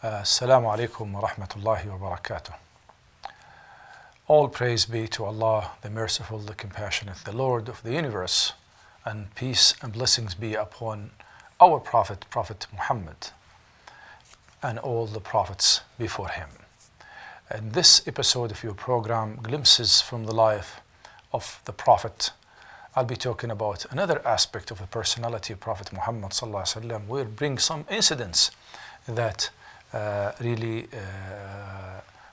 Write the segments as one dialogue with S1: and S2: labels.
S1: Assalamu alaikum wa rahmatullahi wa barakatuh. All praise be to Allah, the merciful, the compassionate, the Lord of the universe, and peace and blessings be upon our Prophet, Prophet Muhammad, and all the prophets before him. In this episode of your program, Glimpses from the Life of the Prophet, I'll be talking about another aspect of the personality of Prophet Muhammad sallallahu alaihi wasallam. We'll bring some incidents that really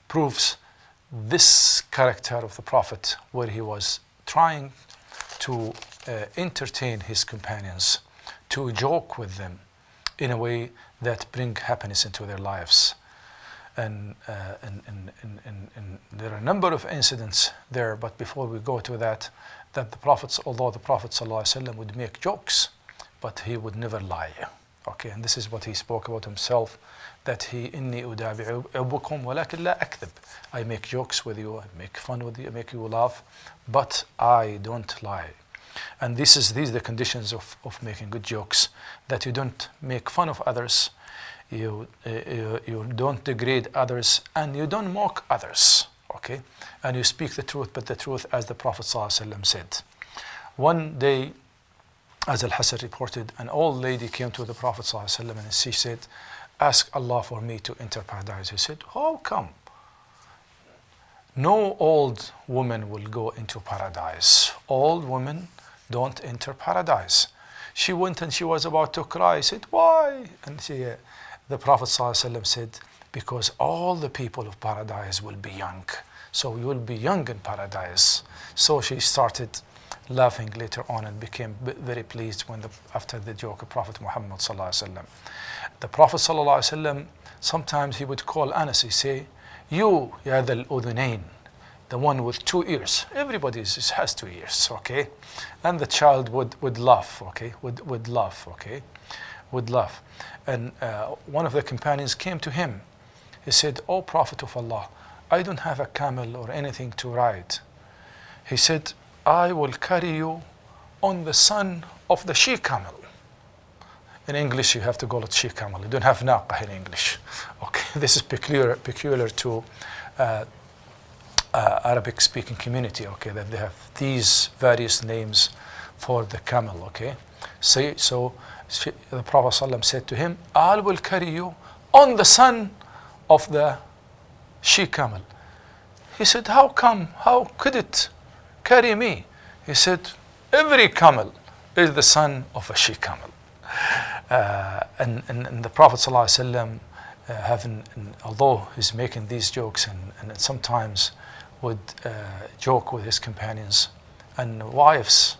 S1: proves this character of the Prophet, where he was trying to entertain his companions, to joke with them in a way that bring happiness into their lives. And there are a number of incidents there, but before we go to that the Prophet, although the Prophet ﷺ would make jokes, but he would never lie. Okay, and this is what he spoke about himself, that he inni udabi'ukum walakin la akthib. I make jokes with you, I make fun with you, I make you laugh, but I don't lie. And these are the conditions of making good jokes, that you don't make fun of others, you don't degrade others, and you don't mock others. Okay, and you speak the truth, but the truth as the Prophet ﷺ said. One day, as Al-Hasan reported, an old lady came to the Prophet ﷺ and she said, "Ask Allah for me to enter paradise." He said, "How come? No old woman will go into paradise. Old women don't enter paradise." She went and she was about to cry. He said, "Why?" And the Prophet ﷺ said, "Because all the people of paradise will be young. So you will be young in paradise." So she started laughing later on and became very pleased after the joke of Prophet Muhammad ﷺ. The Prophet ﷺ, sometimes he would call Anas, he say, "You, ya dhal udhunayn," the one with 2 ears. Everybody has 2 ears, okay? And the child would laugh, okay? Would laugh, okay? Would laugh. And one of the companions came to him. He said, "O Prophet of Allah, I don't have a camel or anything to ride." He said, "I will carry you on the son of the she camel." In English, you have to call it she camel. You don't have naqah in English. Okay, this is peculiar to Arabic-speaking community. Okay, that they have these various names for the camel. Okay, so the Prophet ﷺ said to him, "I will carry you on the son of the she camel." He said, "How come? How could it carry me?" He said, "Every camel is the son of a she camel." And the Prophet ﷺ, although he's making these jokes and sometimes would joke with his companions and wives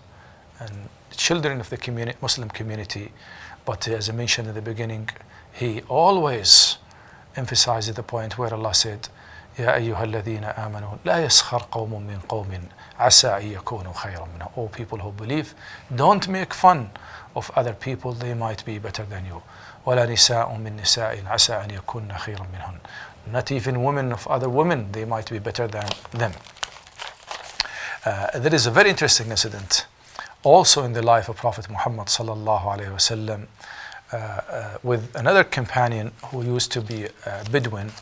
S1: and children of the Muslim community, but as I mentioned in the beginning, he always emphasized the point where Allah said, "Ya ayyuha alladhina amanu la yaskhar qawmun min qawmin asa an yakunu khayran minhum." All people who believe, don't make fun of other people, they might be better than you. وَلَا نِسَاءٌ مِّن نِسَاءٍ عَسَىٰ أَن يَكُنَّ خَيْرًا مِّنْهُنَّ. Not even women of other women, they might be better than them. There is a very interesting incident also in the life of Prophet Muhammad sallallahu alaihi wasallam with another companion who used to be a Bedouin.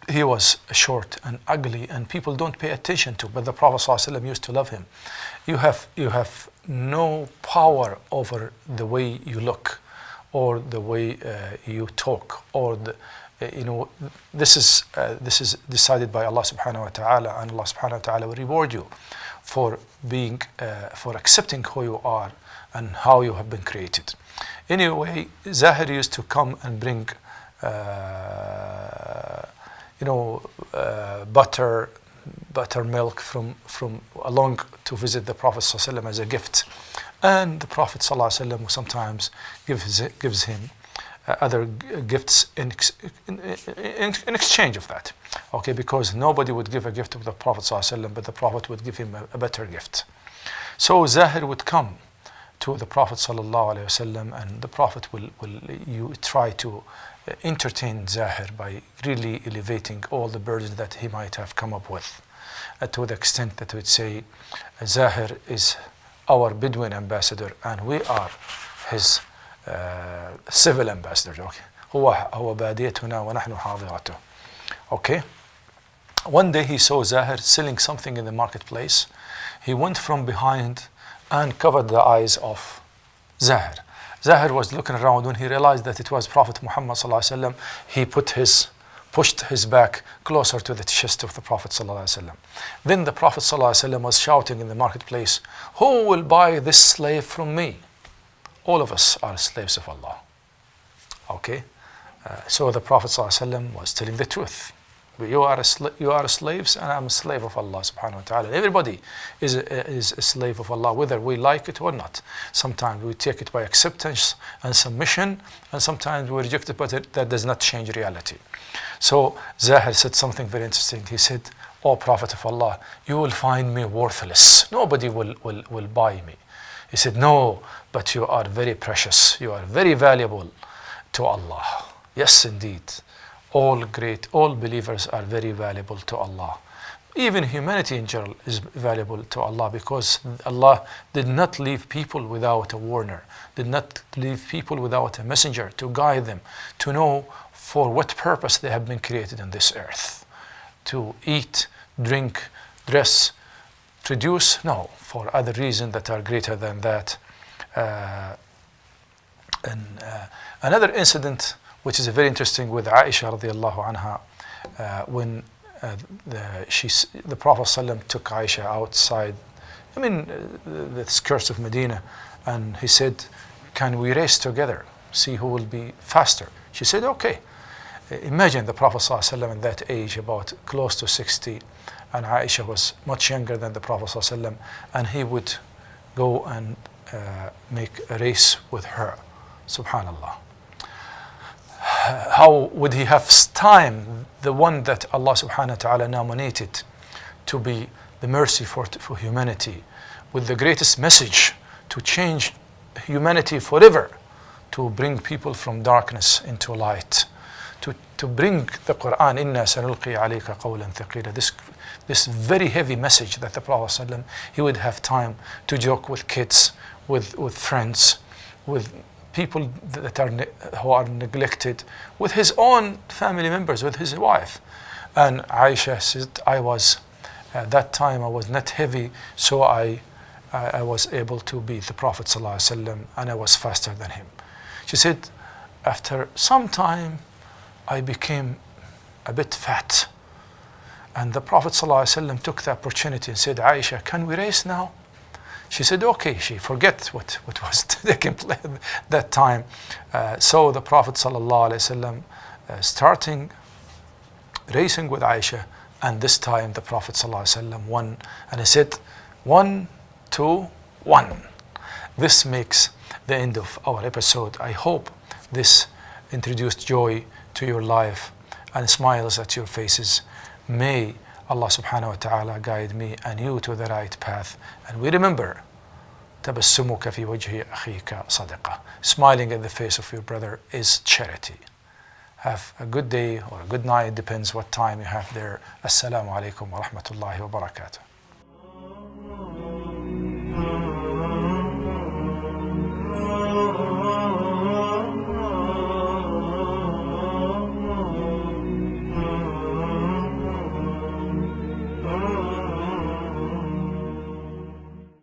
S1: He was short and ugly and people don't pay attention to, but the Prophet ﷺ used to love him. You have no power over the way you look or the way you talk, or this is decided by Allah subhanahu wa ta'ala, and Allah subhanahu wa ta'ala will reward you for for accepting who you are and how you have been created. Anyway, Zahir used to come and bring buttermilk from along to visit the Prophet ﷺ as a gift, and the Prophet ﷺ sometimes gives him other gifts in exchange of that. Okay, because nobody would give a gift to the Prophet ﷺ, but the Prophet would give him a better gift. So Zahir would come to the Prophet ﷺ, and the Prophet will try to entertain Zahir by really elevating all the burdens that he might have come up with, to the extent that we'd say, Zahir is our Bedouin ambassador and we are his civil ambassador. Okay? هو باديتنا ونحن حاضرته. Okay. One day he saw Zahir selling something in the marketplace. He went from behind and covered the eyes of Zahir. Zahir was looking around. When he realized that it was Prophet Muhammad sallallahu alaihi wasallam, he pushed his back closer to the chest of the Prophet sallallahu alaihi wasallam. Then the Prophet sallallahu alaihi wasallam was shouting in the marketplace, "Who will buy this slave from me?" All of us are slaves of Allah. Okay, so the Prophet sallallahu alaihi wasallam was telling the truth. You are slaves, and I'm a slave of Allah subhanahu wa ta'ala. Everybody is a slave of Allah, whether we like it or not. Sometimes we take it by acceptance and submission, and sometimes we reject it, but that does not change reality. So Zahir said something very interesting. He said, "O Prophet of Allah, you will find me worthless. Nobody will buy me." He said, "No, but you are very precious. You are very valuable to Allah." Yes, indeed. All believers are very valuable to Allah. Even humanity in general is valuable to Allah, because Allah did not leave people without a warner, did not leave people without a messenger to guide them, to know for what purpose they have been created on this earth. To eat, drink, dress, produce? No, for other reasons that are greater than that. Another incident which is very interesting with Aisha radiallahu anha, when the Prophet ﷺ took Aisha outside, the skirts of Medina, and he said, "Can we race together, see who will be faster?" She said, "Okay." Imagine the Prophet ﷺ at that age, about close to 60, and Aisha was much younger than the Prophet ﷺ, and he would go and make a race with her. Subhanallah. How would he have time, the one that Allah subhanahu wa ta'ala nominated to be the mercy for humanity, with the greatest message to change humanity forever, to bring people from darkness into light, to bring the Quran, "Inna sanulqi alayka qawlan thaqila," this very heavy message that the Prophet ﷺ, he would have time to joke with kids, with friends, with people who are neglected, with his own family members, with his wife. And Aisha said, at that time I was not heavy, so I was able to beat the Prophet ﷺ, and I was faster than him. She said, after some time I became a bit fat, and the Prophet ﷺ took the opportunity and said, "Aisha, can we race now?" She said, "Okay." She forget what was taking place that time. So the Prophet ﷺ starting racing with Aisha, and this time the Prophet ﷺ won, and he said, 1, 2, 1. This makes the end of our episode. I hope this introduced joy to your life and smiles at your faces. May Allah subhanahu wa ta'ala guide me and you to the right path. And we remember, تبسمك في وجه أخيك صدقة. Smiling in the face of your brother is charity. Have a good day or a good night, depends what time you have there. Assalamu alaikum wa rahmatullahi wa barakatuh.